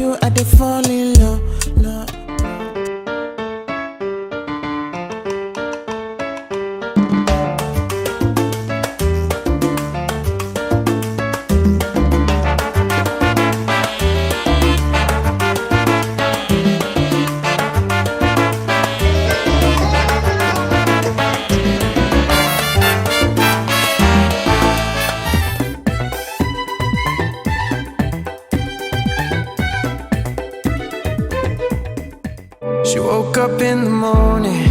you, I dey fall in love, love. She woke up in the morning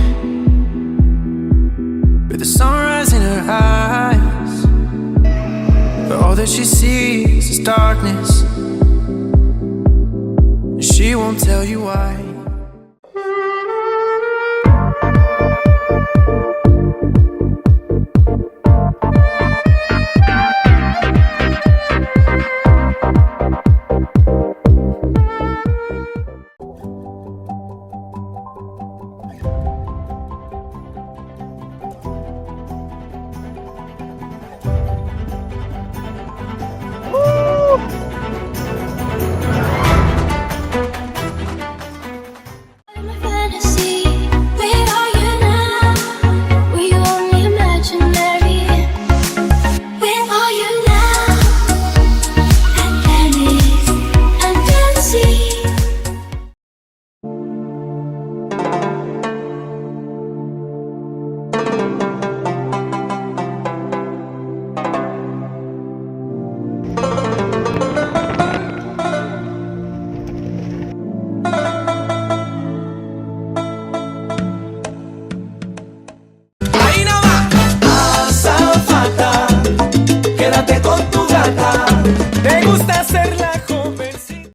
with the sunrise in her eyes, but all that she sees is darkness, and she won't tell you why. ¿Te gusta?